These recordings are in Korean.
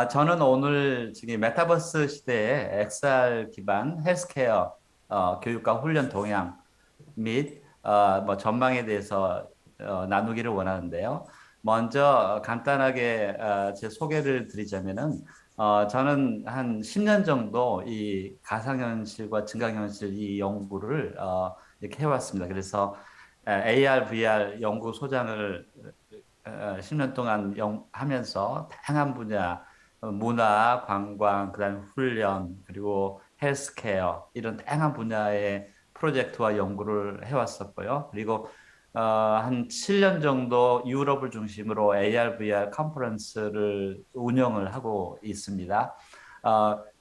저는 오늘 지금 메타버스 시대에 XR 기반 헬스케어 교육과 훈련 동향 및 뭐 전망에 대해서 나누기를 원하는데요. 먼저 간단하게 제 소개를 드리자면은 저는 한 10년 정도 이 가상현실과 증강현실 이 연구를 이렇게 해왔습니다. 그래서 AR, VR 연구소장을 10년 동안 하면서 다양한 분야, 문화, 관광, 그다음에 훈련, 그리고 헬스케어 이런 다양한 분야의 프로젝트와 연구를 해왔었고요. 그리고 한 7년 정도 유럽을 중심으로 AR, VR 컨퍼런스를 운영을 하고 있습니다.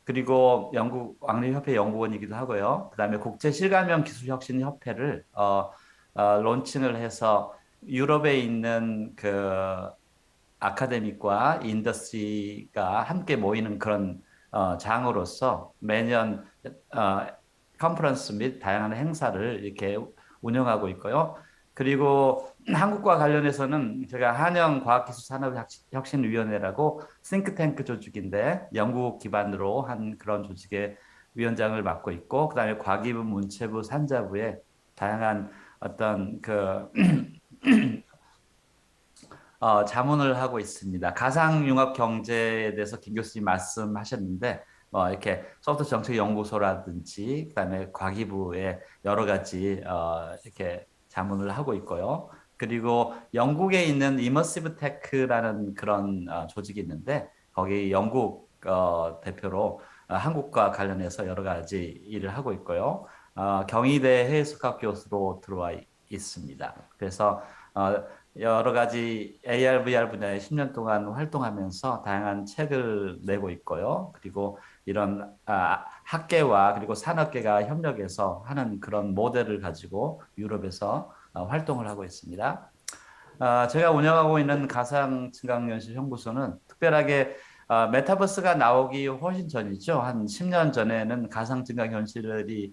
그리고 영국 왕립협회 연구원이기도 하고요. 그다음에 국제실감형 기술혁신협회를 론칭을 해서 유럽에 있는 그 아카데믹과 인더스트리가 함께 모이는 그런 장으로서 매년 어, 컨퍼런스 및 다양한 행사를 이렇게 운영하고 있고요. 그리고 한국과 관련해서는 제가 한영과학기술산업혁신위원회라고 싱크탱크 조직인데 영국 기반으로 한 그런 조직의 위원장을 맡고 있고, 그다음에 과기부, 문체부, 산자부에 다양한 어떤 그 자문을 하고 있습니다. 가상융합 경제에 대해서 김 교수님 말씀하셨는데, 이렇게 소프트 정책 연구소라든지, 그다음에 과기부에 여러 가지 이렇게 자문을 하고 있고요. 그리고 영국에 있는 이머시브 테크라는 그런 조직이 있는데, 거기 영국 대표로 한국과 관련해서 여러 가지 일을 하고 있고요. 경희대 해수학 교수로 들어와 있습니다. 그래서 어, 여러 가지 AR, VR 분야에 10년 동안 활동하면서 다양한 책을 내고 있고요. 그리고 이런 학계와 그리고 산업계가 협력해서 하는 그런 모델을 가지고 유럽에서 활동을 하고 있습니다. 제가 운영하고 있는 가상증강현실 연구소는 특별하게 메타버스가 나오기 훨씬 전이죠. 한 10년 전에는 가상증강현실이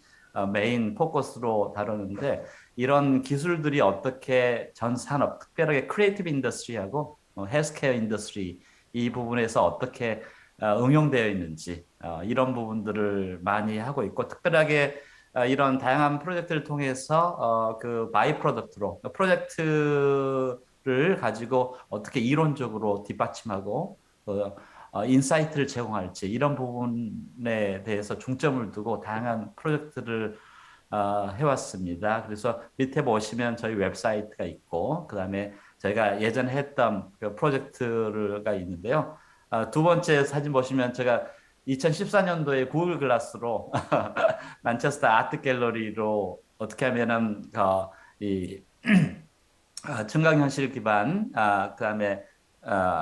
메인 포커스로 다루는데, 이런 기술들이 어떻게 전 산업, 특별하게 크리에이티브 인더스트리하고 헬스케어 인더스트리 이 부분에서 어떻게 응용되어 있는지 이런 부분들을 많이 하고 있고, 특별하게 이런 다양한 프로젝트를 통해서 그 바이 프로덕트로 프로젝트를 가지고 어떻게 이론적으로 뒷받침하고 인사이트를 제공할지 이런 부분에 대해서 중점을 두고 다양한 프로젝트를 해왔습니다. 그래서 밑에 보시면 저희 웹사이트가 있고, 그다음에 저희가 예전에 했던 그 프로젝트가 있는데요. 두 번째 사진 보시면 제가 2014년도에 구글 글라스로 만체스터 아트 갤러리로 어떻게 하면은 이 증강현실 기반, 그다음에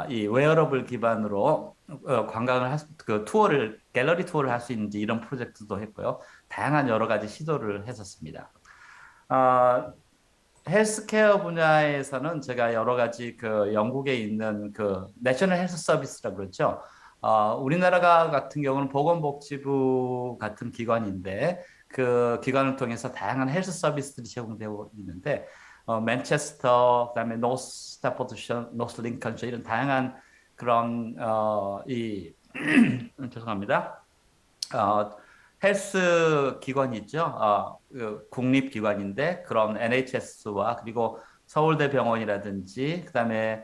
이 웨어러블 기반으로 관광을 그 투어를 갤러리 투어를 할 수 있는지 이런 프로젝트도 했고요. 다양한 여러 가지 시도를 했었습니다. 어, 헬스케어 분야에서는 제가 여러 가지 그 영국에 있는 그 내셔널 헬스 서비스라고 그러죠. 우리나라가 같은 경우는 보건복지부 같은 기관인데, 그 기관을 통해서 다양한 헬스 서비스들이 제공되고 있는데, 맨체스터, 그다음에 노스 스타포드셔, 노스 링컨셔 이런 다양한 그런 죄송합니다. 어, 헬스 기관이 있죠. 그 국립기관인데 그런 NHS와 그리고 서울대병원이라든지 그다음에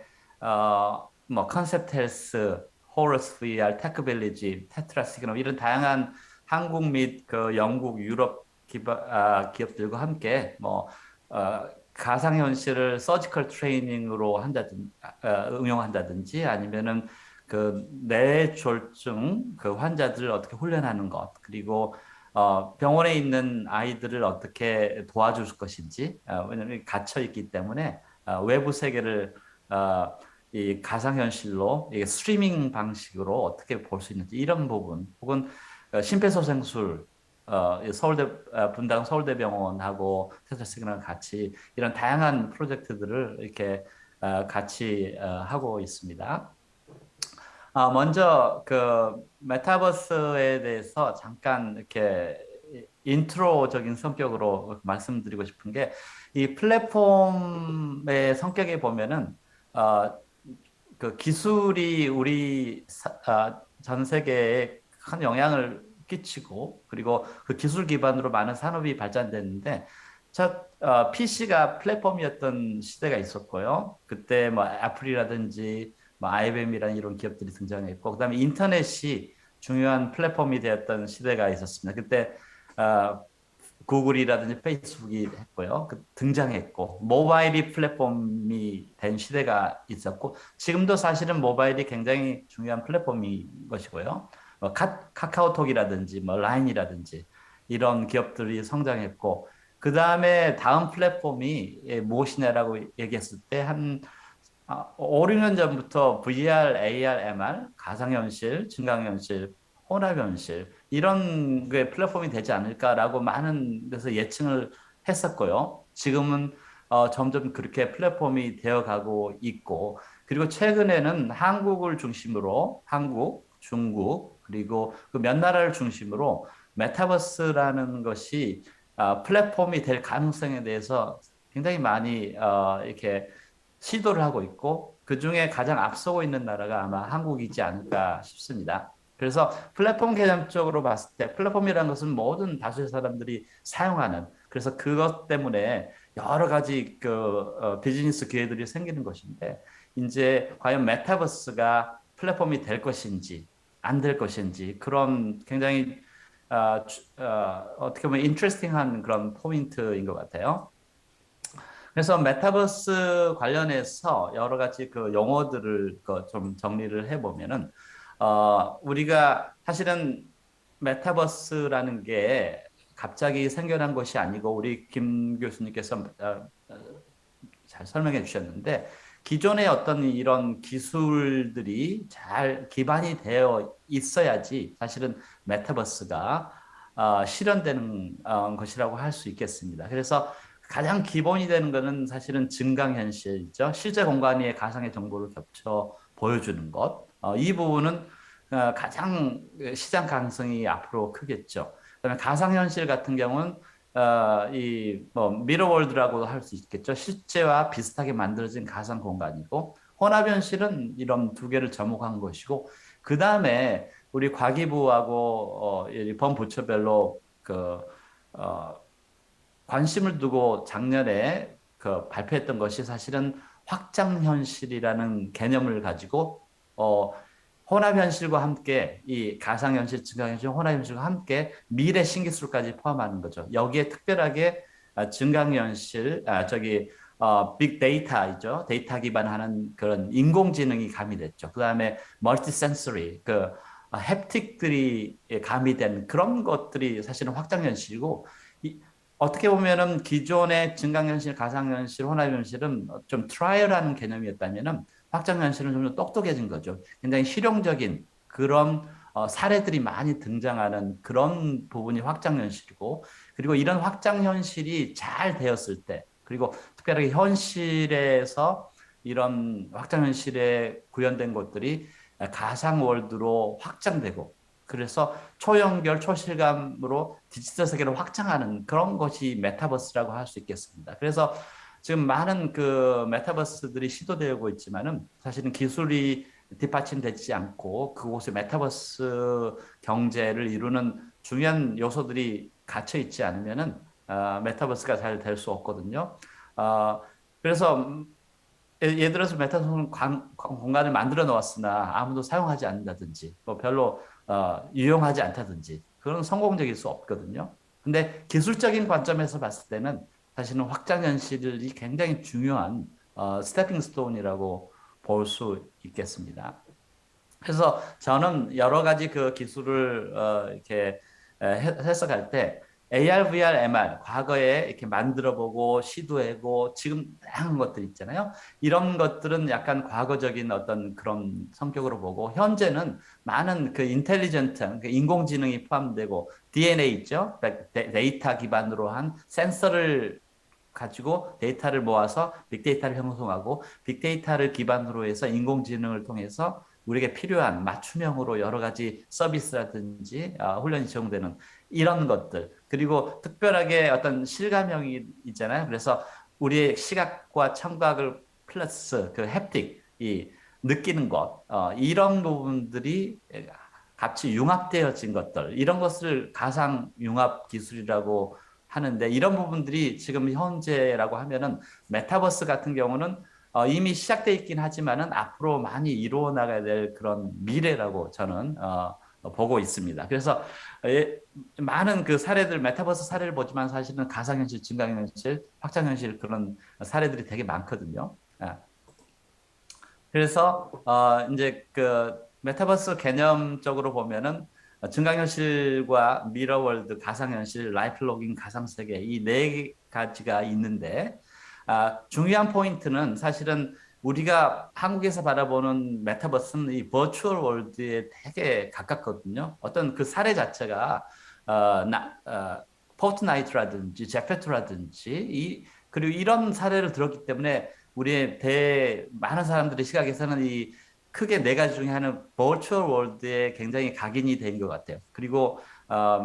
뭐 컨셉트 헬스, 호러스 VR, 테크빌리지, 테트라시그넘 이런 다양한 한국 및 그 영국, 유럽 기업들과 함께 뭐 가상현실을 서지컬 트레이닝으로 응용한다든지 아니면은 그 뇌졸중 그 환자들을 어떻게 훈련하는 것, 그리고 병원에 있는 아이들을 어떻게 도와줄 것인지, 왜냐하면 갇혀 있기 때문에 외부 세계를 이 가상현실로 이 스트리밍 방식으로 어떻게 볼 수 있는지 이런 부분, 혹은 심폐소생술 이 서울대 분당 서울대병원하고 테트라시그랑 같이 이런 다양한 프로젝트들을 이렇게 같이 하고 있습니다. 먼저 그 메타버스에 대해서 잠깐 이렇게 인트로적인 성격으로 말씀드리고 싶은 게, 이 플랫폼의 성격에 보면은 어, 그 기술이 우리 전 세계에 큰 영향을 끼치고 그리고 그 기술 기반으로 많은 산업이 발전됐는데 첫 PC가 플랫폼이었던 시대가 있었고요. 그때 뭐 애플이라든지 뭐 IBM이라는 이런 기업들이 등장했고 그다음에 인터넷이 중요한 플랫폼이 되었던 시대가 있었습니다. 그때 어, 구글이라든지 페이스북이 했고요. 등장했고 모바일이 플랫폼이 된 시대가 있었고 지금도 사실은 모바일이 굉장히 중요한 플랫폼인 것이고요. 카카오톡이라든지 뭐 라인이라든지 이런 기업들이 성장했고 그 다음에 다음 플랫폼이 무엇이냐라고 얘기했을 때 한 5, 6년 전부터 VR, AR, MR, 가상현실, 증강현실, 혼합현실 이런 게 플랫폼이 되지 않을까라고 많은 데서 예측을 했었고요. 지금은 점점 그렇게 플랫폼이 되어가고 있고 그리고 최근에는 한국을 중심으로 한국, 중국 그리고 그 몇 나라를 중심으로 메타버스라는 것이 플랫폼이 될 가능성에 대해서 굉장히 많이 이렇게 시도를 하고 있고 그중에 가장 앞서고 있는 나라가 아마 한국이지 않을까 싶습니다. 그래서 플랫폼 개념적으로 봤을 때 플랫폼이라는 것은 모든 다수의 사람들이 사용하는 그래서 그것 때문에 여러 가지 비즈니스 기회들이 생기는 것인데 이제 과연 메타버스가 플랫폼이 될 것인지 안 될 것인지 그런 굉장히 어떻게 보면 인트레스팅한 그런 포인트인 것 같아요. 그래서 메타버스 관련해서 여러 가지 그 용어들을 좀 정리를 해보면은, 우리가 사실은 메타버스라는 게 갑자기 생겨난 것이 아니고 우리 김 교수님께서 잘 설명해 주셨는데 기존의 어떤 이런 기술들이 잘 기반이 되어 있어야지 사실은 메타버스가 실현되는 것이라고 할 수 있겠습니다. 그래서 가장 기본이 되는 것은 사실은 증강현실이죠. 실제 공간의 가상의 정보를 겹쳐 보여주는 것. 이 부분은 가장 시장 가능성이 앞으로 크겠죠. 그다음에 가상현실 같은 경우는 이뭐 미러월드라고 할 수 있겠죠. 실제와 비슷하게 만들어진 가상 공간이고 혼합현실은 이런 두 개를 접목한 것이고 그 다음에 우리 과기부하고 범부처별로 어, 관심을 두고 작년에 발표했던 것이 사실은 확장현실이라는 개념을 가지고 혼합현실과 함께 이 가상현실, 증강현실, 혼합현실과 함께 미래 신기술까지 포함하는 거죠. 여기에 특별하게 증강현실, 빅데이터이죠. 데이터 기반하는 그런 인공지능이 가미됐죠. 그 다음에 멀티센서리, 햅틱들이 가미된 그런 것들이 사실은 확장현실이고 어떻게 보면은 기존의 증강현실, 가상현실, 혼합현실은 좀 트라이얼하는 개념이었다면은 확장현실은 좀 더 똑똑해진 거죠. 굉장히 실용적인 그런 사례들이 많이 등장하는 그런 부분이 확장현실이고 그리고 이런 확장현실이 잘 되었을 때 그리고 특별하게 현실에서 이런 확장현실에 구현된 것들이 가상월드로 확장되고 그래서 초연결, 초실감으로 디지털 세계를 확장하는 그런 것이 메타버스라고 할 수 있겠습니다. 그래서 지금 많은 그 메타버스들이 시도되고 있지만은 사실은 기술이 뒷받침되지 않고 그곳에 메타버스 경제를 이루는 중요한 요소들이 갇혀 있지 않으면은 메타버스가 잘 될 수 없거든요. 그래서 예를 들어서 메타버스 공간을 만들어 놓았으나 아무도 사용하지 않는다든지 뭐 별로 유용하지 않다든지 그런 성공적일 수 없거든요. 근데 기술적인 관점에서 봤을 때는 사실은 확장현실이 굉장히 중요한 스태핑 스톤이라고 볼 수 있겠습니다. 그래서 저는 여러 가지 그 기술을 이렇게 해석할 때 AR, VR, MR 과거에 이렇게 만들어보고 시도해고 지금 다양한 것들 있잖아요. 이런 것들은 약간 과거적인 어떤 그런 성격으로 보고 현재는 많은 그 인텔리전트, 그 인공지능이 포함되고 DNA 있죠. 데이터 기반으로 한 센서를 가지고 데이터를 모아서 빅데이터를 형성하고 빅데이터를 기반으로 해서 인공지능을 통해서 우리에게 필요한 맞춤형으로 여러 가지 서비스라든지 훈련이 제공되는 이런 것들 그리고 특별하게 어떤 실감형이 있잖아요. 그래서 우리의 시각과 청각을 플러스 그 햅틱 이 느끼는 것, 이런 부분들이 같이 융합되어진 것들, 이런 것을 가상 융합 기술이라고 하는데 이런 부분들이 지금 현재라고 하면은 메타버스 같은 경우는 이미 시작돼 있긴 하지만은 앞으로 많이 이루어 나가야 될 그런 미래라고 저는 보고 있습니다. 그래서 예, 많은 그 사례들 메타버스 사례를 보지만 사실은 가상현실, 증강현실, 확장현실 그런 사례들이 되게 많거든요. 그래서 이제 그 메타버스 개념적으로 보면은 증강현실과 미러월드, 가상현실, 라이프 로깅, 가상세계 이 네 가지가 있는데 중요한 포인트는 사실은 우리가 한국에서 바라보는 메타버스는 이 버추얼 월드에 되게 가깝거든요. 어떤 그 사례 자체가 포트나이트라든지 제페토라든지 그리고 이런 사례를 들었기 때문에 우리의 많은 사람들의 시각에서는 이 크게 네 가지 중에 하나는 버추얼 월드에 굉장히 각인이 된 것 같아요. 그리고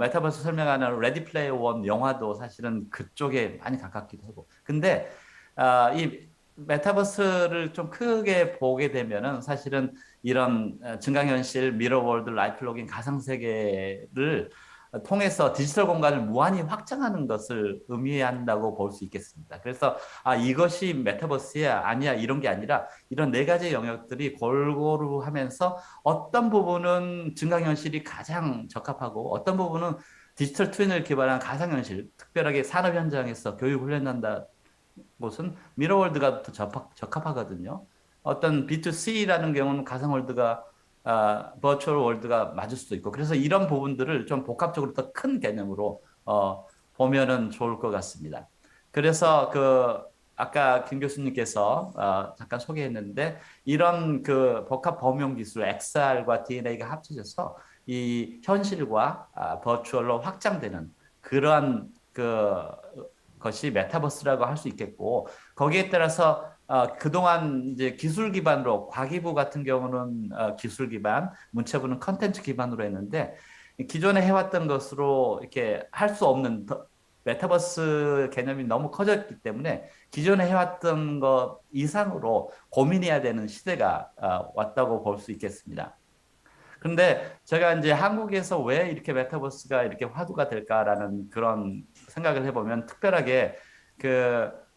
메타버스 설명하는 레디 플레이어 원 영화도 사실은 그쪽에 많이 가깝기도 하고. 근데 이 메타버스를 좀 크게 보게 되면은 사실은 이런 증강현실, 미러월드, 라이프 로깅, 가상세계를 통해서 디지털 공간을 무한히 확장하는 것을 의미한다고 볼 수 있겠습니다. 그래서 이것이 메타버스야 아니야 이런 게 아니라 이런 네 가지 영역들이 골고루 하면서 어떤 부분은 증강현실이 가장 적합하고 어떤 부분은 디지털 트윈을 기반한 가상현실, 특별하게 산업 현장에서 교육 훈련한다 곳은 미러월드가 더 적합하거든요. 어떤 B2C라는 경우는 가상월드가 버추얼 월드가 맞을 수도 있고 그래서 이런 부분들을 좀 복합적으로 더 큰 개념으로 보면은 좋을 것 같습니다. 그래서 그 아까 김 교수님께서 잠깐 소개했는데 이런 그 복합 범용 기술 XR과 DNA가 합쳐져서 이 현실과 버추얼로 확장되는 그러한 그 것이 메타버스라고 할 수 있겠고 거기에 따라서 그동안 이제 기술 기반으로 과기부 같은 경우는 기술 기반, 문체부는 컨텐츠 기반으로 했는데 기존에 해왔던 것으로 이렇게 할 수 없는 메타버스 개념이 너무 커졌기 때문에 기존에 해왔던 것 이상으로 고민해야 되는 시대가 왔다고 볼 수 있겠습니다. 그런데 제가 이제 한국에서 왜 이렇게 메타버스가 이렇게 화두가 될까라는 그런 생각을 해보면 특별하게 그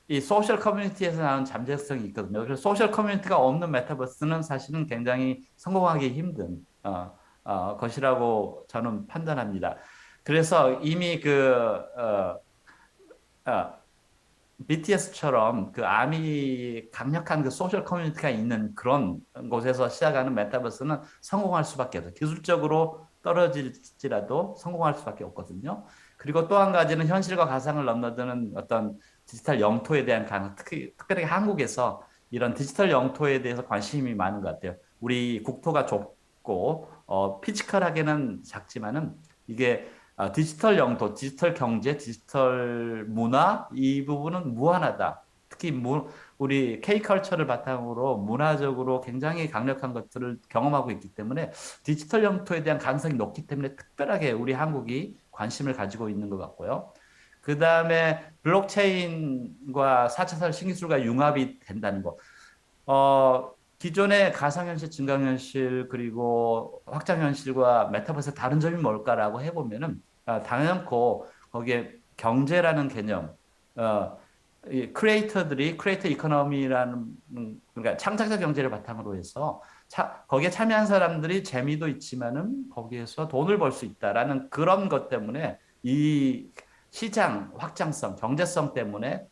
이 소셜 커뮤니티에서 나온 잠재성이 있거든요. 그래서 소셜 커뮤니티가 없는 메타버스는 사실은 굉장히 성공하기 힘든 것이라고 저는 판단합니다. 그래서 이미 어, BTS처럼 그 아미 강력한 그 소셜 커뮤니티가 있는 그런 곳에서 시작하는 메타버스는 성공할 수밖에 없어요. 기술적으로 떨어질지라도 성공할 수밖에 없거든요. 그리고 또 한 가지는 현실과 가상을 넘나드는 어떤 디지털 영토에 대한 가능, 특별히 한국에서 이런 디지털 영토에 대해서 관심이 많은 것 같아요. 우리 국토가 좁고 피지컬하게는 작지만은 이게 디지털 영토, 디지털 경제, 디지털 문화 이 부분은 무한하다. 특히 우리 K컬처를 바탕으로 문화적으로 굉장히 강력한 것들을 경험하고 있기 때문에 디지털 영토에 대한 가능성이 높기 때문에 특별하게 우리 한국이 관심을 가지고 있는 것 같고요. 그 다음에 블록체인과 4차 신기술과 융합이 된다는 거. 기존의 가상현실, 증강현실, 그리고 확장현실과 메타버스의 다른 점이 뭘까라고 해보면은, 당연코 거기에 경제라는 개념, 이 크리에이터들이 크리에이터 이코노미라는, 그러니까 창작자 경제를 바탕으로 해서 거기에 참여한 사람들이 재미도 있지만은 거기에서 돈을 벌 수 있다라는 그런 것 때문에 이 시장 확장성, 경제성 때문에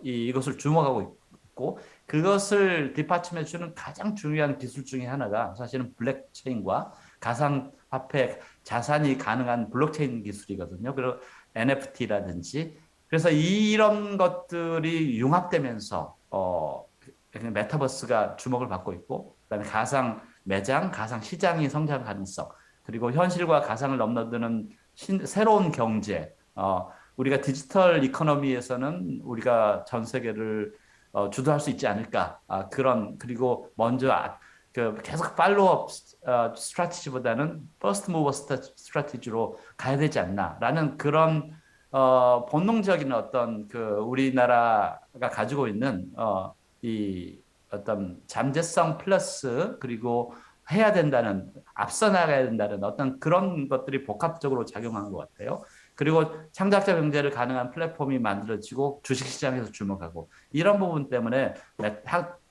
이것을 주목하고 있고 그것을 뒷받침해 주는 가장 중요한 기술 중에 하나가 사실은 블록체인과 가상화폐 자산이 가능한 블록체인 기술이거든요. 그리고 NFT라든지 그래서 이런 것들이 융합되면서 메타버스가 주목을 받고 있고 그다음에 가상 매장, 가상 시장이 성장 가능성 그리고 현실과 가상을 넘나드는 새로운 경제 우리가 디지털 이코노미에서는 우리가 전 세계를 주도할 수 있지 않을까 그런 그리고 먼저 계속 팔로우업 스트래티지보다는 퍼스트 무버 스트래티지로 가야 되지 않나라는 그런 본능적인 어떤 그 우리나라가 가지고 있는 이 어떤 잠재성 플러스 그리고 해야 된다는 앞서 나가야 된다는 어떤 그런 것들이 복합적으로 작용한 것 같아요. 그리고 창작자 경제를 가능한 플랫폼이 만들어지고 주식시장에서 주목하고 이런 부분 때문에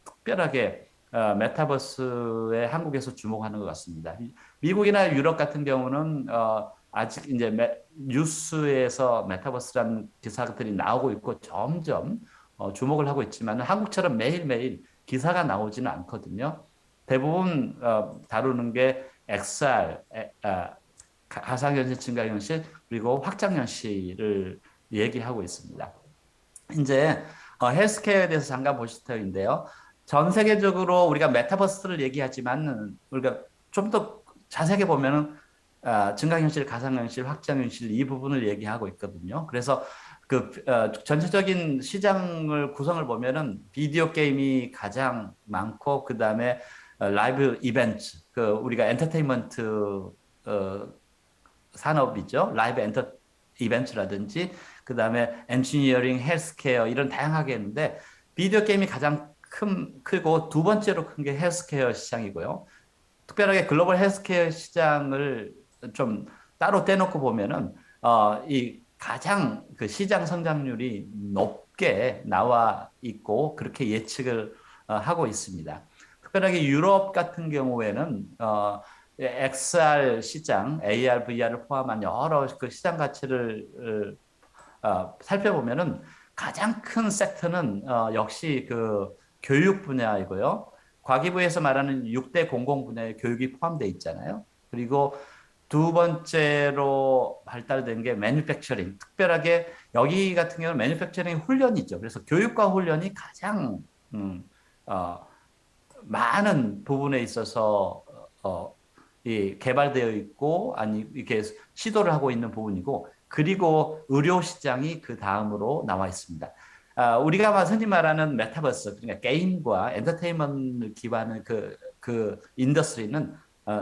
특별하게 메타버스에 한국에서 주목하는 것 같습니다. 미국이나 유럽 같은 경우는 아직 이제 뉴스에서 메타버스라는 기사들이 나오고 있고 점점 주목을 하고 있지만 한국처럼 매일매일 기사가 나오지는 않거든요. 대부분 다루는 게 XR, 가상현실, 증강현실, 그리고 확장현실을 얘기하고 있습니다. 이제 헬스케어에 대해서 잠깐 보실 터인데요. 전 세계적으로 우리가 메타버스를 얘기하지만 우리가 좀 더 자세하게 보면은 증강현실, 가상현실, 확장현실 이 부분을 얘기하고 있거든요. 그래서 그 전체적인 시장을 구성을 보면은 비디오 게임이 가장 많고 그 다음에 라이브 이벤트, 그 우리가 엔터테인먼트 산업이죠. 라이브 엔터 이벤트라든지 그다음에 엔지니어링, 헬스케어 이런 다양하게 있는데 비디오 게임이 가장 크고 두 번째로 큰 게 헬스케어 시장이고요. 특별하게 글로벌 헬스케어 시장을 좀 따로 떼놓고 보면은 이 가장 그 시장 성장률이 높게 나와 있고 그렇게 예측을 하고 있습니다. 특별하게 유럽 같은 경우에는 XR 시장, AR, VR을 포함한 여러 그 시장 가치를 살펴보면은 가장 큰 섹터는 역시 그 교육 분야이고요. 과기부에서 말하는 6대 공공 분야의 교육이 포함되어 있잖아요. 그리고 두 번째로 발달된 게 매뉴팩처링. 특별하게 여기 같은 경우는 매뉴팩처링 훈련이죠. 그래서 교육과 훈련이 가장 음, 어, 많은 부분에 있어서 이 개발되어 있고 아니 이렇게 시도를 하고 있는 부분이고 그리고 의료 시장이 그 다음으로 나와 있습니다. 우리가 흔히 말하는 메타버스 그러니까 게임과 엔터테인먼트 기반의 그 인더스트리는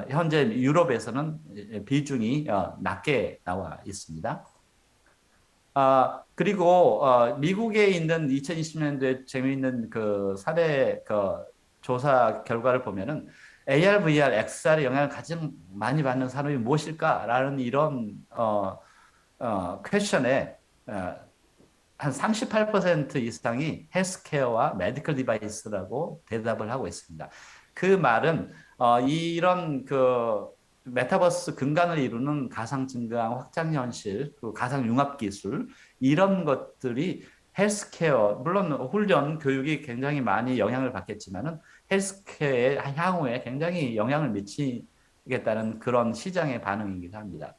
현재 유럽에서는 비중이 낮게 나와 있습니다. 그리고 미국에 있는 2020년도에 재미있는 그 사례 그 조사 결과를 보면은 AR, VR, XR의 영향을 가장 많이 받는 산업이 무엇일까라는 이런 퀘션에 한 38% 이상이 헬스케어와 메디컬 디바이스라고 대답을 하고 있습니다. 그 말은 이런 그 메타버스 근간을 이루는 가상 증강, 확장 현실, 그 가상 융합 기술 이런 것들이 헬스케어 물론 훈련 교육이 굉장히 많이 영향을 받겠지만은 헬스케어의 향후에 굉장히 영향을 미치겠다는 그런 시장의 반응이기도 합니다.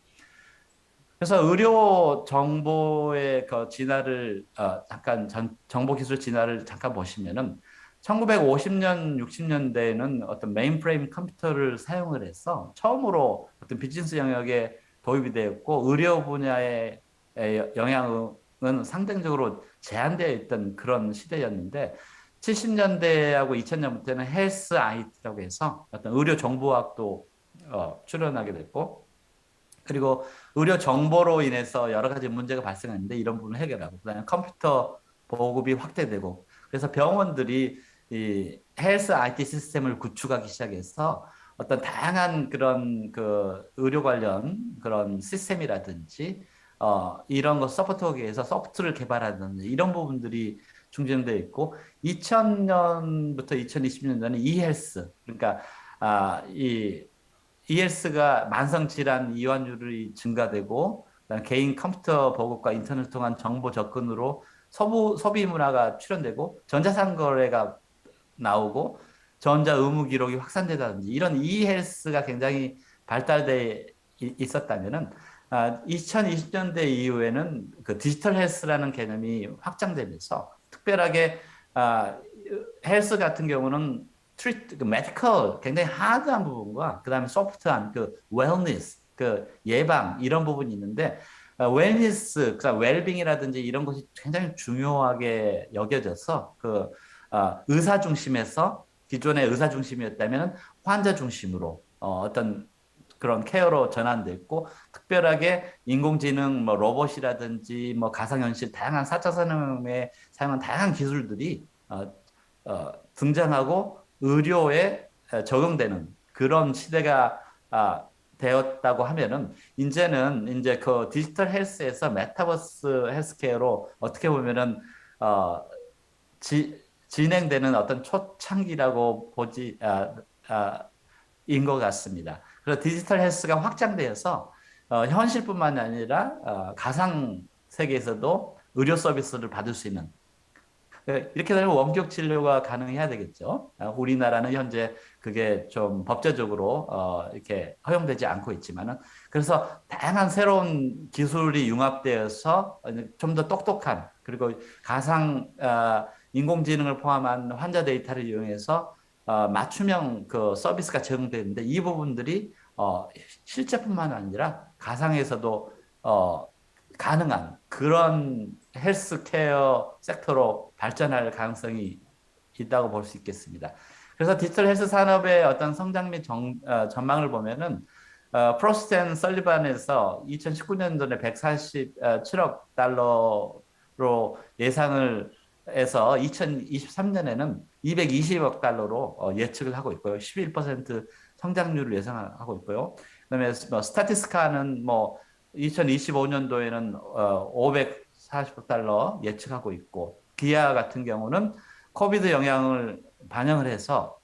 그래서 의료 정보의 그 진화를 잠깐 정보 기술 진화를 잠깐 보시면은 1950년, 60년대에는 어떤 메인프레임 컴퓨터를 사용을 해서 처음으로 어떤 비즈니스 영역에 도입이 되었고 의료 분야의 영향은 상대적으로 제한되어 있던 그런 시대였는데 70년대하고 2000년부터는 헬스 IT라고 해서 어떤 의료 정보학도 출연하게 됐고 그리고 의료 정보로 인해서 여러 가지 문제가 발생하는데 이런 부분을 해결하고 그다음에 컴퓨터 보급이 확대되고 그래서 병원들이 이 헬스 IT 시스템을 구축하기 시작해서 어떤 다양한 그런 그 의료 관련 그런 시스템이라든지 이런 거 서포트하기 위해서 소프트를 개발하는 이런 부분들이 중점되어 있고 2000년부터 2020년도에는 e헬스 그러니까 이 ES가 만성 질환 이완율이 증가되고 개인 컴퓨터 보급과 인터넷 통한 정보 접근으로 소비 문화가 출현되고 전자상거래가 나오고 전자 의무 기록이 확산되다든지 이런 e-헬스가 굉장히 발달돼 있었다면은 2020년대 이후에는 그 디지털 헬스라는 개념이 확장되면서 특별하게 헬스 같은 경우는 트리트, 그 메디컬 굉장히 하드한 부분과 그다음에 소프트한 그 웰니스, 그 예방 이런 부분이 있는데 웰니스, 그다음 웰빙이라든지 이런 것이 굉장히 중요하게 여겨져서 그 의사 중심에서 기존의 의사 중심이었다면 환자 중심으로 어떤 그런 케어로 전환됐고 특별하게 인공지능 뭐 로봇이라든지 뭐 가상현실 다양한 4차 산업에 사용한 다양한 기술들이 등장하고 의료에 적용되는 그런 시대가 되었다고 하면은 이제는 이제 그 디지털 헬스에서 메타버스 헬스케어로 어떻게 보면은 어, 진행되는 어떤 초창기라고 보지 인 것 같습니다. 그래서 디지털 헬스가 확장되어서 현실뿐만 아니라 가상 세계에서도 의료 서비스를 받을 수 있는 이렇게 되면 원격 진료가 가능해야 되겠죠. 우리나라는 현재 그게 좀 법제적으로 이렇게 허용되지 않고 있지만은 그래서 다양한 새로운 기술이 융합되어서 좀 더 똑똑한 그리고 가상 인공지능을 포함한 환자 데이터를 이용해서 맞춤형 그 서비스가 제공되는데 이 부분들이 실제뿐만 아니라 가상에서도 가능한 그런 헬스케어 섹터로 발전할 가능성이 있다고 볼 수 있겠습니다. 그래서 디지털 헬스 산업의 어떤 성장 및 전망을 보면은 프로스트 앤 설리반에서 2019년도에 147억 달러로 예상을 해서 2023년에는 220억 달러로 예측을 하고 있고요. 11% 성장률을 예상하고 있고요. 그다음에 뭐 스타티스카는 뭐 2025년도에는 540억 달러 예측하고 있고 기아 같은 경우는 코비드 영향을 반영을 해서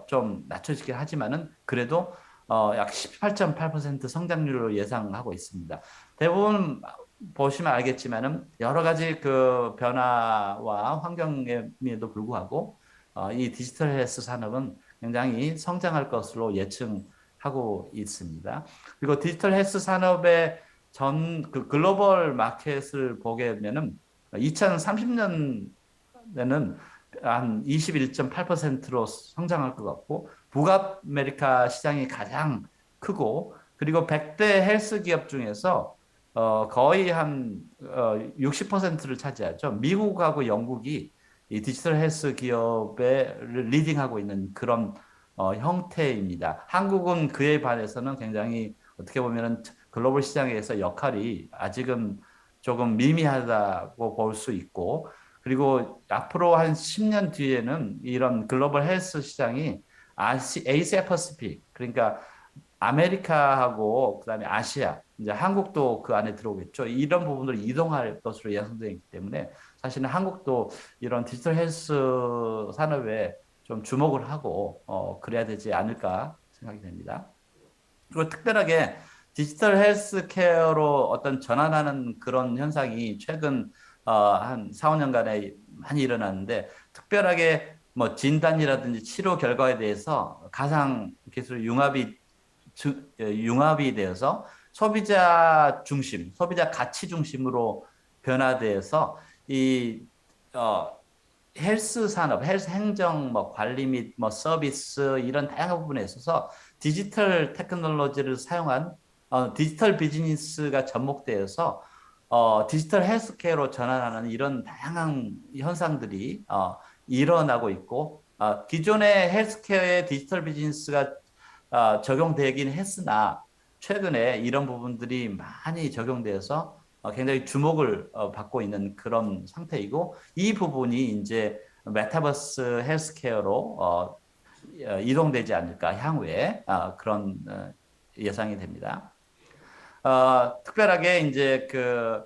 좀 낮춰지긴 하지만은 그래도 약 18.8% 성장률로 예상하고 있습니다. 대부분 보시면 알겠지만은 여러 가지 그 변화와 환경에도 불구하고 이 디지털 헬스 산업은 굉장히 성장할 것으로 예측하고 있습니다. 그리고 디지털 헬스 산업의 그 글로벌 마켓을 보게 되면은 2030년에는 한 21.8%로 성장할 것 같고 북아메리카 시장이 가장 크고 그리고 100대 헬스 기업 중에서 거의 한 60%를 차지하죠. 미국하고 영국이 이 디지털 헬스 기업에 리딩하고 있는 그런 형태입니다. 한국은 그에 반해서는 굉장히 어떻게 보면은 글로벌 시장에서 역할이 아직은 조금 미미하다고 볼 수 있고 그리고 앞으로 한 10년 뒤에는 이런 글로벌 헬스 시장이 아시아 퍼시픽 그러니까 아메리카하고 그다음에 아시아 이제 한국도 그 안에 들어오겠죠. 이런 부분을 이동할 것으로 예상되어 있기 때문에 사실은 한국도 이런 디지털 헬스 산업에 좀 주목을 하고 그래야 되지 않을까 생각이 됩니다. 그리고 특별하게 디지털 헬스케어로 어떤 전환하는 그런 현상이 최근 한 4, 5년간에 많이 일어났는데 특별하게 뭐 진단이라든지 치료 결과에 대해서 가상 기술 융합이 되어서 소비자 중심, 소비자 가치 중심으로 변화돼서 이 어, 헬스 산업, 헬스 행정, 뭐 관리 및 뭐 서비스 이런 다양한 부분에 있어서 디지털 테크놀로지를 사용한 디지털 비즈니스가 접목되어서 디지털 헬스케어로 전환하는 이런 다양한 현상들이 일어나고 있고 기존의 헬스케어의 디지털 비즈니스가 적용되긴 했으나 최근에 이런 부분들이 많이 적용되어서 굉장히 주목을 받고 있는 그런 상태이고 이 부분이 이제 메타버스 헬스케어로 이동되지 않을까 향후에 그런 예상이 됩니다. 특별하게 이제 그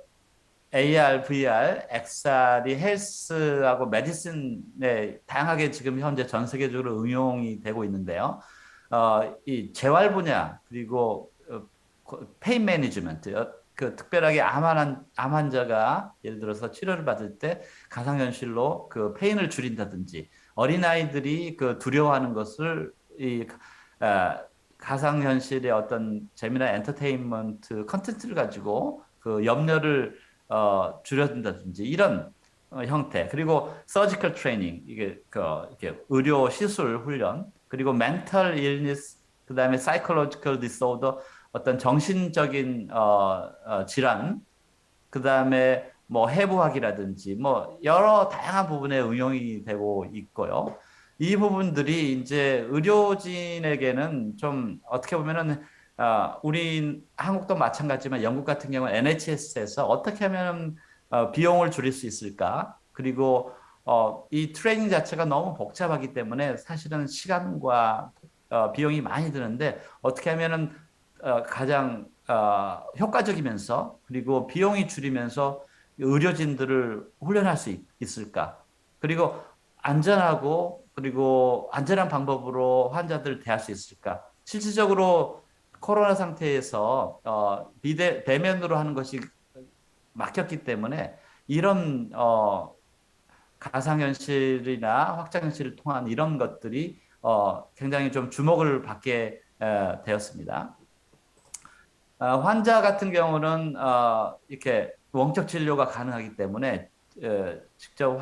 AR, VR, XR이 헬스하고 메디슨에 다양하게 지금 현재 전 세계적으로 응용이 되고 있는데요. 이 재활 분야 그리고 페인 매니지먼트 그 특별하게 암 환자가 예를 들어서 치료를 받을 때 가상현실로 그 페인을 줄인다든지 어린아이들이 그 두려워하는 것을 이 가상현실의 어떤 재미난 엔터테인먼트 컨텐츠를 가지고 그 염려를 줄여든다든지 이런 형태 그리고 서지컬 트레이닝 이게 의료 시술 훈련 그리고 멘탈 일니스 그다음에 사이콜로지컬 디소더 어떤 정신적인 질환 그다음에 뭐 해부학이라든지 뭐 여러 다양한 부분에 응용이 되고 있고요. 이 부분들이 이제 의료진에게는 좀 어떻게 보면은 우리 한국도 마찬가지지만 영국 같은 경우는 NHS에서 어떻게 하면 비용을 줄일 수 있을까? 그리고 이 트레이닝 자체가 너무 복잡하기 때문에 사실은 시간과 비용이 많이 드는데 어떻게 하면은 가장 효과적이면서 그리고 비용이 줄이면서 의료진들을 훈련할 수 있을까? 그리고 안전하고 그리고 안전한 방법으로 환자들을 대할 수 있을까? 실질적으로 코로나 상태에서 대면으로 하는 것이 막혔기 때문에 이런 가상현실이나 확장현실을 통한 이런 것들이 굉장히 좀 주목을 받게 되었습니다. 환자 같은 경우는 이렇게 원격 진료가 가능하기 때문에 직접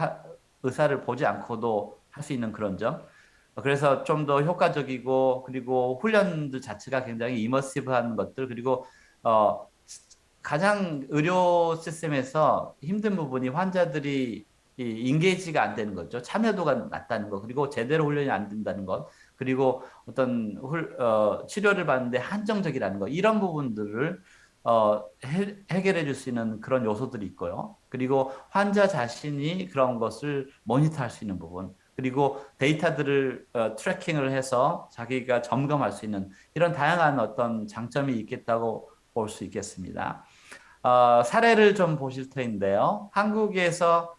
의사를 보지 않고도 할 수 있는 그런 점. 그래서 좀 더 효과적이고 그리고 훈련들 자체가 굉장히 이머시브한 것들 그리고 어, 가장 의료 시스템에서 힘든 부분이 환자들이 인게이지가 안 되는 거죠. 참여도가 낮다는 거, 그리고 제대로 훈련이 안 된다는 것, 그리고 어떤 치료를 받는데 한정적이라는 거, 이런 부분들을 해결해 줄 수 있는 그런 요소들이 있고요. 그리고 환자 자신이 그런 것을 모니터할 수 있는 부분, 그리고 데이터들을 트래킹을 해서 자기가 점검할 수 있는 이런 다양한 어떤 장점이 있겠다고 볼 수 있겠습니다. 사례를 좀 보실 터인데요. 한국에서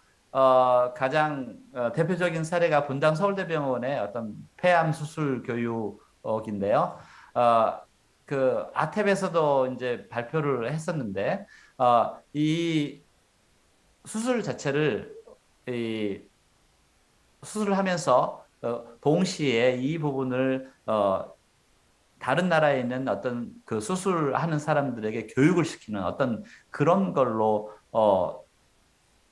가장 대표적인 사례가 분당 서울대병원의 어떤 폐암 수술 교육인데요. 어, 그 아탭에서도 이제 발표를 했었는데 이 수술 자체를 이 수술을 하면서 동시에 이 부분을 다른 나라에 있는 어떤 그 수술하는 사람들에게 교육을 시키는 어떤 그런 걸로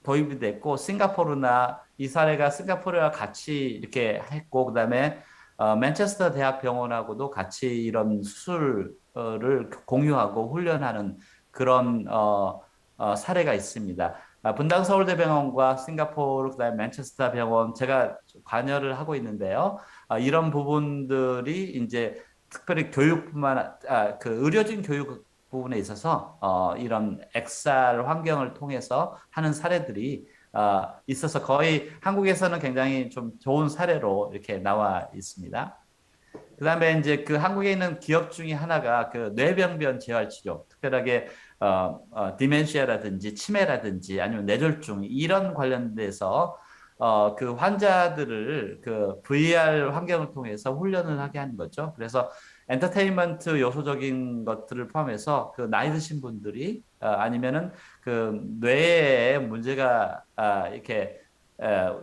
도입이 됐고 싱가포르나 이 사례가 싱가포르와 같이 이렇게 했고 그다음에 맨체스터 대학병원하고도 같이 이런 수술을 공유하고 훈련하는 그런 사례가 있습니다. 분당 서울대병원과 싱가포르 그다음에 맨체스터 병원 제가 관여를 하고 있는데요. 이런 부분들이 이제 특별히 교육뿐만 그 의료진 교육 부분에 있어서 이런 XR 환경을 통해서 하는 사례들이 있어서 거의 한국에서는 굉장히 좀 좋은 사례로 이렇게 나와 있습니다. 그다음에 이제 그 한국에 있는 기업 중에 하나가 그 뇌병변 재활 치료, 특별하게 디멘시아라든지 치매라든지 아니면 뇌졸중 이런 관련돼서 그 환자들을 그 VR 환경을 통해서 훈련을 하게 하는 거죠. 그래서 엔터테인먼트 요소적인 것들을 포함해서 그 나이 드신 분들이 아니면은 그 뇌에 문제가 이렇게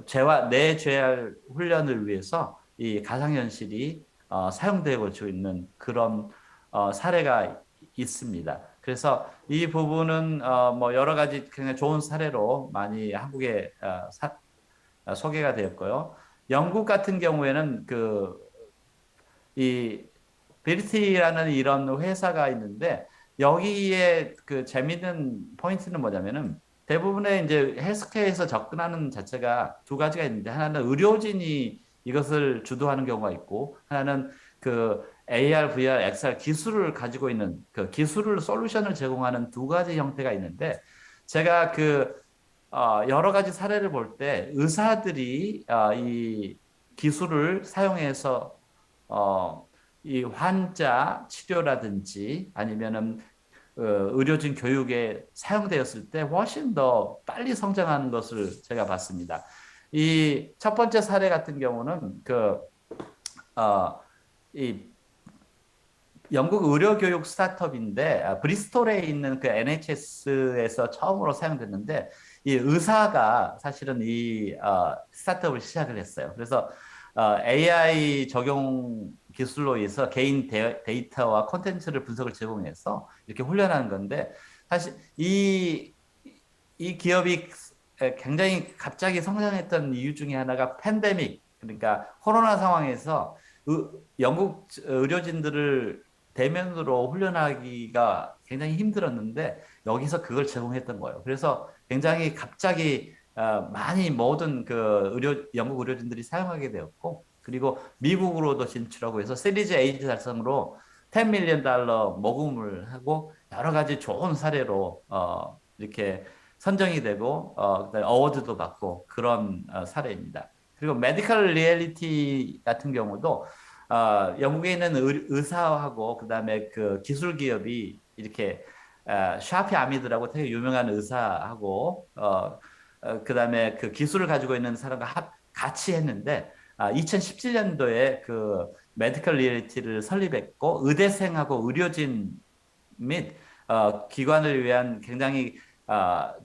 재활 뇌 재활 훈련을 위해서 이 가상현실이 사용되고 있는 그런 사례가 있습니다. 그래서 이 부분은 뭐 여러 가지 굉장히 좋은 사례로 많이 한국에 소개가 되었고요. 영국 같은 경우에는 이 비리티라는 이런 회사가 있는데 여기에 그 재밌는 포인트는 뭐냐면은 대부분의 이제 헬스케어에서 접근하는 자체가 두 가지가 있는데 하나는 의료진이 이것을 주도하는 경우가 있고 하나는 그 AR, VR, XR 기술을 가지고 있는 그 기술을 솔루션을 제공하는 두 가지 형태가 있는데 제가 여러 가지 사례를 볼 때 의사들이 이 기술을 사용해서 어, 이 환자 치료라든지 아니면은 의료진 교육에 사용되었을 때 훨씬 더 빨리 성장하는 것을 제가 봤습니다. 이 첫 번째 사례 같은 경우는 어, 이 영국 의료교육 스타트업인데 브리스톨에 있는 그 NHS에서 처음으로 사용됐는데 이 의사가 사실은 이 스타트업을 시작을 했어요. 그래서 AI 적용 기술로 인해서 개인 데이터와 콘텐츠를 분석을 제공해서 이렇게 훈련하는 건데 사실 이 기업이 굉장히 갑자기 성장했던 이유 중에 하나가 팬데믹 그러니까 코로나 상황에서 영국 의료진들을 대면으로 훈련하기가 굉장히 힘들었는데 여기서 그걸 제공했던 거예요. 그래서 굉장히 갑자기 많이 모든 영국 의료진들이 사용하게 되었고 그리고 미국으로도 진출하고 해서 시리즈 A 달성으로 10 밀리언 달러 모금을 하고 여러 가지 좋은 사례로 이렇게 선정이 되고 그다음에 어워드도 받고 그런 사례입니다. 그리고 메디컬 리얼리티 같은 경우도 영국에 있는 의사하고 그다음에 그 기술 기업이 이렇게 샤피 아미드라고 되게 유명한 의사하고 그다음에 그 기술을 가지고 있는 사람과 같이 했는데 2017년도에 그 메디컬 리얼리티를 설립했고 의대생하고 의료진 및 기관을 위한 굉장히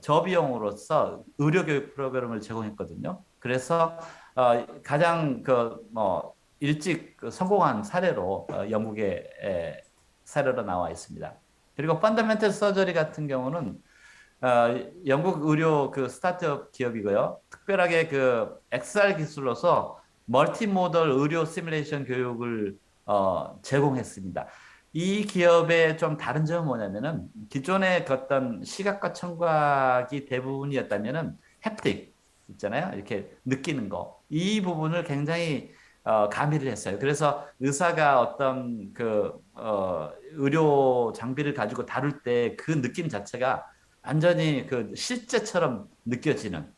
저비용으로서 의료교육 프로그램을 제공했거든요. 그래서 가장 그 뭐 일찍 그 성공한 사례로 영국의 사례로 나와 있습니다. 그리고 펀더멘털 서저리 같은 경우는 영국 의료 그 스타트업 기업이고요. 특별하게 그 XR 기술로서 멀티모달 의료 시뮬레이션 교육을 제공했습니다. 이 기업의 좀 다른 점은 뭐냐면은 기존의 그 어떤 시각과 청각이 대부분이었다면은 햅틱 있잖아요. 이렇게 느끼는 거. 이 부분을 굉장히 가미를 했어요. 그래서 의사가 어떤 그 의료 장비를 가지고 다룰 때 그 느낌 자체가 완전히 그 실제처럼 느껴지는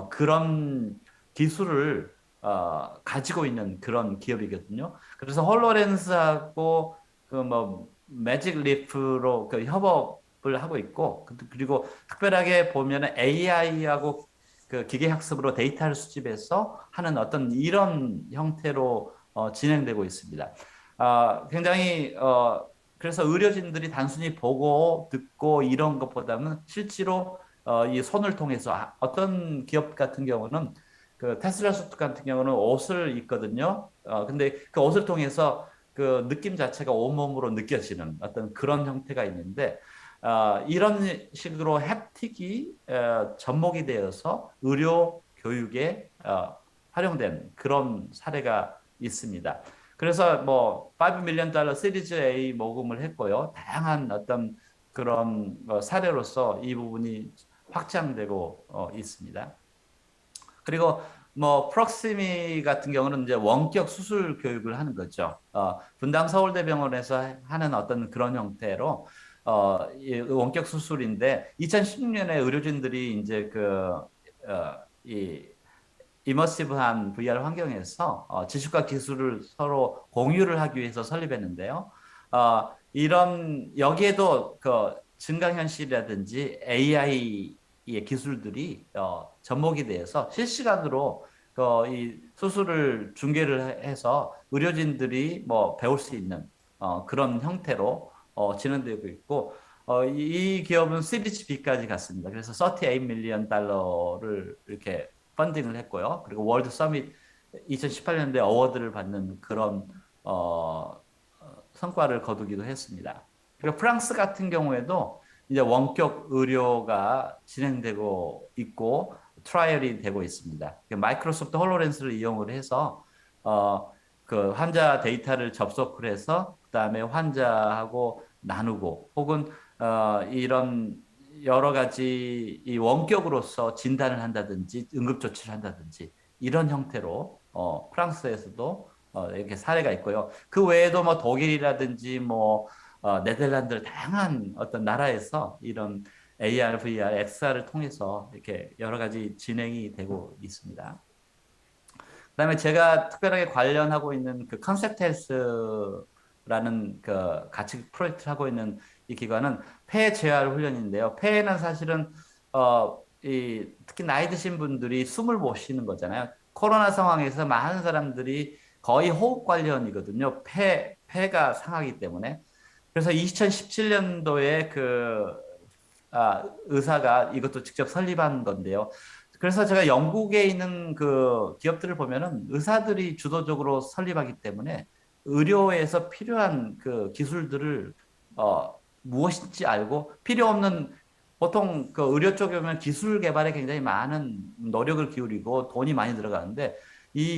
그런 기술을 가지고 있는 그런 기업이거든요. 그래서 홀로렌스하고 그 뭐 매직 리프로 그 협업을 하고 있고 그리고 특별하게 보면은 AI하고 그 기계학습으로 데이터를 수집해서 하는 어떤 이런 형태로 진행되고 있습니다. 굉장히 그래서 의료진들이 단순히 보고 듣고 이런 것보다는 실제로 이 손을 통해서 어떤 기업 같은 경우는 그 테슬라 소프트 같은 경우는 옷을 입거든요. 근데 그 옷을 통해서 그 느낌 자체가 온몸으로 느껴지는 어떤 그런 형태가 있는데 이런 식으로 햅틱이 접목이 되어서 의료 교육에 활용된 그런 사례가 있습니다. 그래서 뭐 5 밀리언 달러 시리즈 A 모금을 했고요. 다양한 어떤 그런 사례로서 이 부분이 확장되고 있습니다. 그리고 뭐 프록시미 같은 경우는 이제 원격 수술 교육을 하는 거죠. 분당 서울대병원에서 하는 어떤 그런 형태로 이 원격 수술인데 2016년에 의료진들이 이제 이 이머시브한 VR 환경에서 지식과 기술을 서로 공유를 하기 위해서 설립했는데요. 이런 여기에도 그 증강현실이라든지 AI의 기술들이 접목이 돼서 실시간으로 이 수술을 중계를 해서 의료진들이 뭐 배울 수 있는 그런 형태로 진행되고 있고 이 기업은 시리즈 B까지 갔습니다. 그래서 38 밀리언 달러를 이렇게 펀딩을 했고요. 그리고 월드 서밋 2018년도에 어워드를 받는 그런 성과를 거두기도 했습니다. 그리고 프랑스 같은 경우에도 이제 원격 의료가 진행되고 있고 트라이얼이 되고 있습니다. 마이크로소프트 홀로렌스를 이용을 해서 그 환자 데이터를 접속을 해서 그다음에 환자하고 나누고 혹은 이런 여러 가지 이 원격으로서 진단을 한다든지 응급조치를 한다든지 이런 형태로 프랑스에서도 이렇게 사례가 있고요. 그 외에도 뭐 독일이라든지 뭐 네덜란드 다양한 어떤 나라에서 이런 AR, VR, XR을 통해서 이렇게 여러 가지 진행이 되고 있습니다. 그다음에 제가 특별하게 관련하고 있는 그 컨셉트 헬스라는 그 같이 프로젝트를 하고 있는 이 기관은 폐 재활 훈련인데요. 폐는 사실은 특히 나이 드신 분들이 숨을 못 쉬는 거잖아요. 코로나 상황에서 많은 사람들이 거의 호흡 관련이거든요. 폐가 상하기 때문에. 그래서 2017년도에 의사가 이것도 직접 설립한 건데요. 그래서 제가 영국에 있는 그 기업들을 보면은 의사들이 주도적으로 설립하기 때문에 의료에서 필요한 그 기술들을 무엇인지 알고 필요 없는 보통 그 의료 쪽에 보면 기술 개발에 굉장히 많은 노력을 기울이고 돈이 많이 들어가는데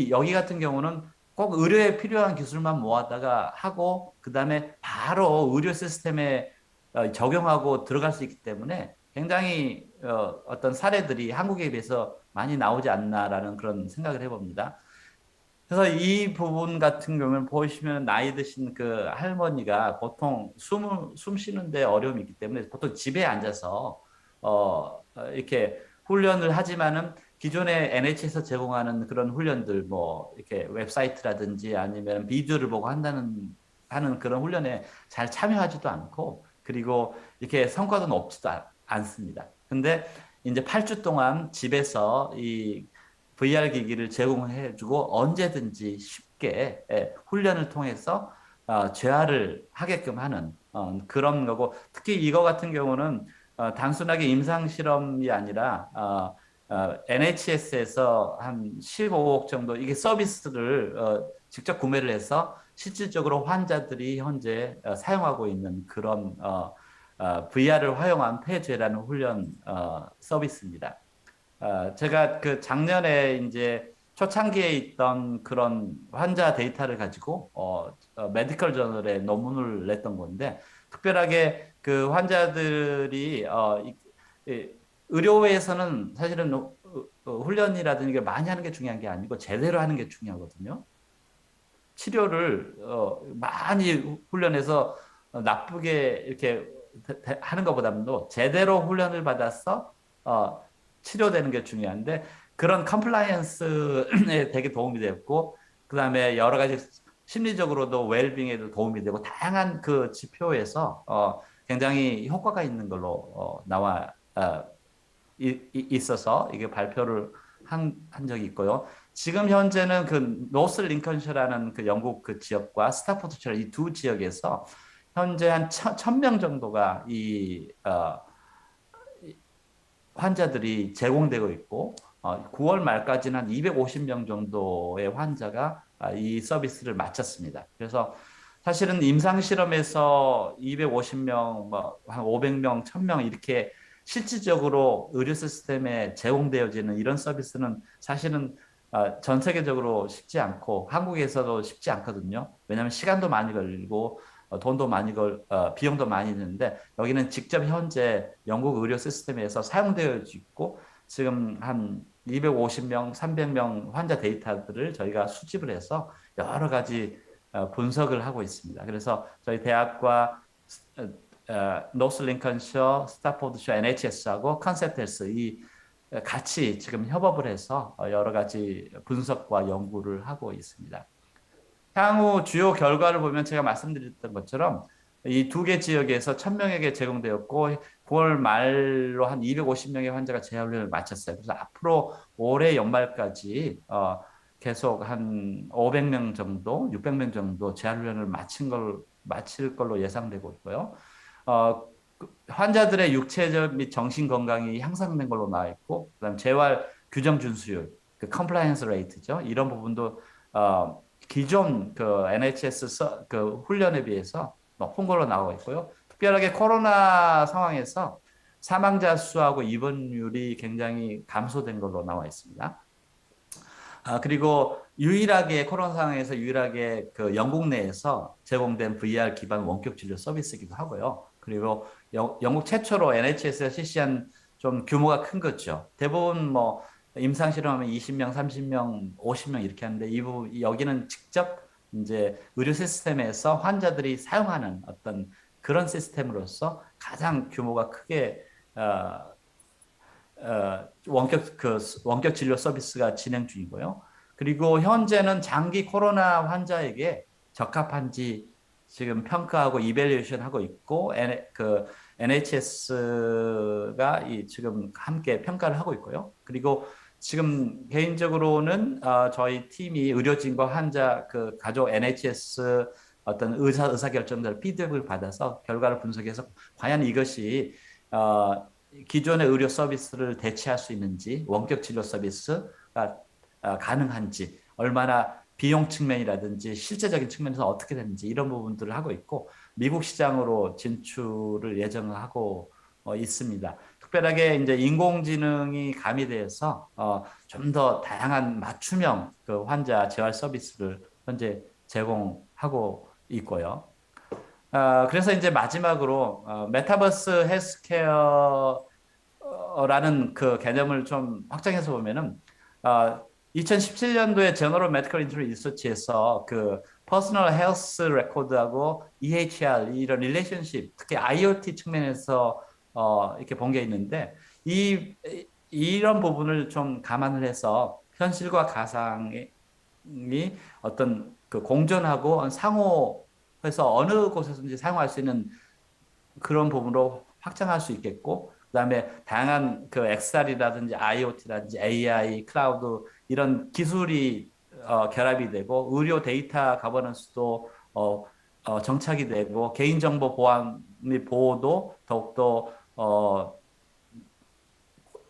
여기 같은 경우는 꼭 의료에 필요한 기술만 모았다가 하고 그다음에 바로 의료 시스템에 적용하고 들어갈 수 있기 때문에 굉장히 어떤 사례들이 한국에 비해서 많이 나오지 않나라는 그런 생각을 해봅니다. 그래서 이 부분 같은 경우는 보시면 나이 드신 그 할머니가 보통 숨 쉬는데 어려움이 있기 때문에 보통 집에 앉아서 이렇게 훈련을 하지만은 기존의 NH에서 제공하는 그런 훈련들 뭐 이렇게 웹사이트라든지 아니면 비디오를 보고 하는 그런 훈련에 잘 참여하지도 않고 그리고 이렇게 성과도 높지도 않습니다. 근데 이제 8주 동안 집에서 이 VR 기기를 제공해주고 언제든지 쉽게 훈련을 통해서 재활을 하게끔 하는 그런 거고 특히 이거 같은 경우는 단순하게 임상 실험이 아니라 NHS에서 한 15억 정도 이게 서비스를 직접 구매를 해서 실질적으로 환자들이 현재 사용하고 있는 그런 VR을 활용한 폐쇄라는 훈련 서비스입니다. 제가 그 작년에 이제 초창기에 있던 그런 환자 데이터를 가지고 메디컬 저널에 논문을 냈던 건데 특별하게 그 환자들이 의료에서는 사실은 훈련이라든지 많이 하는 게 중요한 게 아니고 제대로 하는 게 중요하거든요. 치료를 많이 훈련해서 나쁘게 이렇게 하는 것보다도 제대로 훈련을 받아서 치료되는 게 중요한데 그런 컴플라이언스에 되게 도움이 됐고 그다음에 여러 가지 심리적으로도 웰빙에도 도움이 되고 다양한 그 지표에서 굉장히 효과가 있는 걸로 나와 있어서 이게 발표를 한 적이 있고요. 지금 현재는 그 노스 링컨셔라는 그 영국 그 지역과 스타포드셔 이 두 지역에서 현재 한 1,000명 정도가 환자들이 제공되고 있고 9월 말까지는 한 250명 정도의 환자가 이 서비스를 마쳤습니다. 그래서 사실은 임상 실험에서 250명, 뭐한 500명, 1000명 이렇게 실질적으로 의료 시스템에 제공되어지는 이런 서비스는 사실은 전 세계적으로 쉽지 않고 한국에서도 쉽지 않거든요. 왜냐하면 시간도 많이 걸리고 돈도 많이 비용도 많이 드는데 여기는 직접 현재 영국 의료 시스템에서 사용되어 있고 지금 한 250명, 300명 환자 데이터들을 저희가 수집을 해서 여러 가지 분석을 하고 있습니다. 그래서 저희 대학과 노스 링컨셔, 스타포드셔, NHS하고 컨셉트 헬스 이 같이 지금 협업을 해서 여러 가지 분석과 연구를 하고 있습니다. 향후 주요 결과를 보면 제가 말씀드렸던 것처럼 이 두 개 지역에서 1,000명에게 제공되었고 9월 말로 한 250명의 환자가 재활을 마쳤어요. 그래서 앞으로 올해 연말까지 계속 한 500명 정도, 600명 정도 재활훈련을 마칠 걸로 예상되고 있고요. 환자들의 육체적 및 정신 건강이 향상된 걸로 나와 있고, 그다음 재활 규정 준수율, 그 컴플라이언스 레이트죠. 이런 부분도 기존 그 NHS 그 훈련에 비해서 높은 걸로 나오고 있고요. 특별하게 코로나 상황에서 사망자 수하고 입원율이 굉장히 감소된 걸로 나와 있습니다. 그리고 유일하게 코로나 상황에서 유일하게 그 영국 내에서 제공된 VR 기반 원격 진료 서비스이기도 하고요. 그리고 영국 최초로 NHS가 실시한 좀 규모가 큰 거죠. 대부분 뭐 임상 실험하면 20명, 30명, 50명 이렇게 하는데 여기는 직접 이제 의료 시스템에서 환자들이 사용하는 어떤 그런 시스템으로서 가장 규모가 크게 원격 진료 서비스가 진행 중이고요. 그리고 현재는 장기 코로나 환자에게 적합한지 지금 평가하고 이벨리에이션 하고 있고 그 NHS가 지금 함께 평가를 하고 있고요. 그리고 지금 개인적으로는 저희 팀이 의료진과 환자 그 가족 NHS 어떤 의사결정들 피드백을 받아서 결과를 분석해서 과연 이것이 기존의 의료 서비스를 대체할 수 있는지, 원격 진료 서비스가 가능한지, 얼마나 비용 측면이라든지 실제적인 측면에서 어떻게 되는지 이런 부분들을 하고 있고 미국 시장으로 진출을 예정하고 있습니다. 특별하게 이제 인공지능이 가미돼서 좀 더 다양한 맞춤형 그 환자 재활 서비스를 현재 제공하고 있고요. 그래서 이제 마지막으로 메타버스 헬스케어라는 그 개념을 좀 확장해서 보면은 2017년도에 제너럴 메디컬 인터넷 리서치에서 그 퍼스널 헬스 레코드하고 EHR 이런 릴레이션십 특히 IoT 측면에서 이렇게 본 게 있는데 이 이런 부분을 좀 감안을 해서 현실과 가상이 어떤 그 공존하고 상호해서 어느 곳에서든지 사용할 수 있는 그런 부분으로 확장할 수 있겠고, 그다음에 다양한 그 XR이라든지 IoT라든지 AI, 클라우드 이런 기술이 결합이 되고 의료 데이터 가버넌스도 정착이 되고 개인정보 보안 및 보호도 더욱더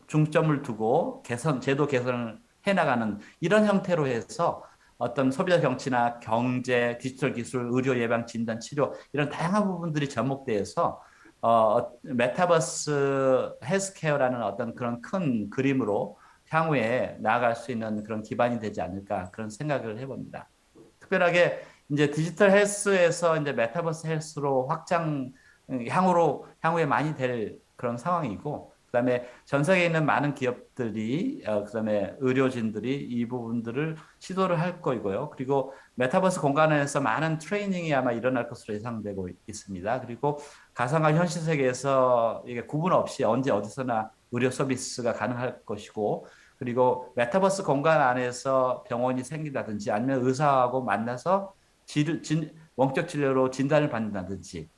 중점을 두고 제도 개선을 해나가는 이런 형태로 해서 어떤 소비자 정치나 경제, 디지털 기술, 의료 예방, 진단, 치료 이런 다양한 부분들이 접목돼서 메타버스 헬스케어라는 어떤 그런 큰 그림으로 향후에 나아갈 수 있는 그런 기반이 되지 않을까 그런 생각을 해봅니다. 특별하게 이제 디지털 헬스에서 이제 메타버스 헬스로 향후에 많이 될 그런 상황이고, 그다음에 전 세계에 있는 많은 기업들이 그다음에 의료진들이 이 부분들을 시도를 할 거이고요. 그리고 메타버스 공간에서 많은 트레이닝이 아마 일어날 것으로 예상되고 있습니다. 그리고 가상과 현실 세계에서 이게 구분 없이 언제 어디서나 의료 서비스가 가능할 것이고, 그리고 메타버스 공간 안에서 병원이 생긴다든지 아니면 의사하고 만나서 원격 진료로 진단을 받는다든지,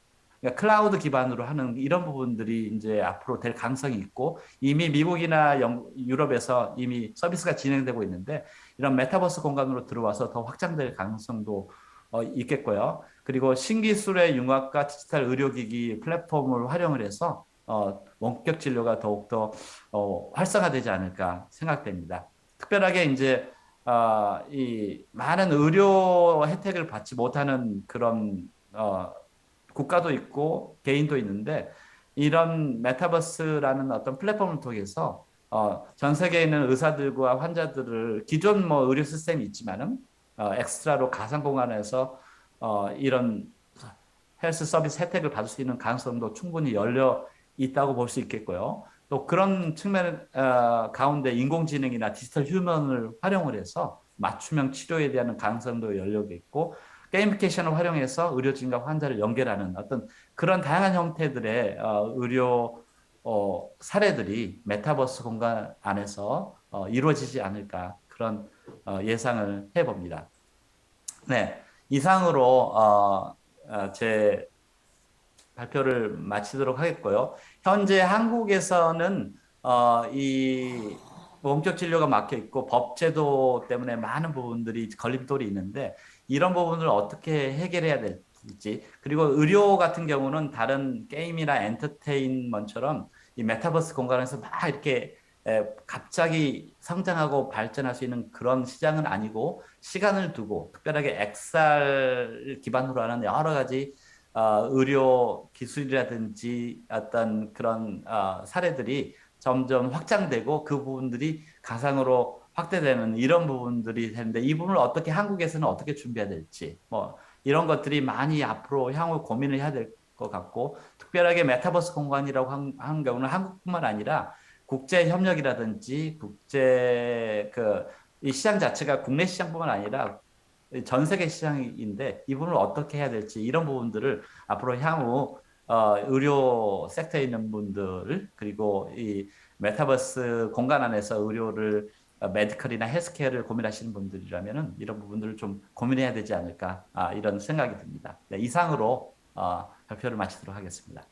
그러니까 클라우드 기반으로 하는 이런 부분들이 이제 앞으로 될 가능성이 있고, 이미 미국이나 유럽에서 이미 서비스가 진행되고 있는데 이런 메타버스 공간으로 들어와서 더 확장될 가능성도 있겠고요. 그리고 신기술의 융합과 디지털 의료기기 플랫폼을 활용을 해서 원격 진료가 더욱더 활성화되지 않을까 생각됩니다. 특별하게 이제 이 많은 의료 혜택을 받지 못하는 그런 국가도 있고 개인도 있는데, 이런 메타버스라는 어떤 플랫폼을 통해서 전 세계에 있는 의사들과 환자들을 기존 뭐 의료 시스템이 있지만은 엑스트라로 가상 공간에서 이런 헬스 서비스 혜택을 받을 수 있는 가능성도 충분히 열려 있다고 볼 수 있겠고요. 또 그런 측면 가운데 인공지능이나 디지털 휴먼을 활용을 해서 맞춤형 치료에 대한 가능성도 열려 있고, 게이미피케이션을 활용해서 의료진과 환자를 연결하는 어떤 그런 다양한 형태들의 의료 사례들이 메타버스 공간 안에서 이루어지지 않을까 그런 예상을 해봅니다. 네, 이상으로 제 발표를 마치도록 하겠고요. 현재 한국에서는 이 원격 진료가 막혀 있고 법제도 때문에 많은 부분들이 걸림돌이 있는데, 이런 부분을 어떻게 해결해야 될지, 그리고 의료 같은 경우는 다른 게임이나 엔터테인먼트처럼 이 메타버스 공간에서 막 이렇게 갑자기 성장하고 발전할 수 있는 그런 시장은 아니고, 시간을 두고 특별하게 XR 기반으로 하는 여러 가지 의료 기술이라든지 어떤 그런 사례들이 점점 확장되고 그 부분들이 가상으로 확대되는 이런 부분들이 되는데, 이 부분을 어떻게 한국에서는 어떻게 준비해야 될지 뭐 이런 것들이 많이 앞으로 향후 고민을 해야 될 것 같고, 특별하게 메타버스 공간이라고 한 경우는 한국뿐만 아니라 국제 협력이라든지 국제 이 시장 자체가 국내 시장뿐만 아니라 전 세계 시장인데 이 부분을 어떻게 해야 될지, 이런 부분들을 앞으로 향후 의료 섹터에 있는 분들, 그리고 이 메타버스 공간 안에서 의료를 메디컬이나 헬스케어를 고민하시는 분들이라면은 이런 부분들을 좀 고민해야 되지 않을까 이런 생각이 듭니다. 네, 이상으로 발표를 마치도록 하겠습니다.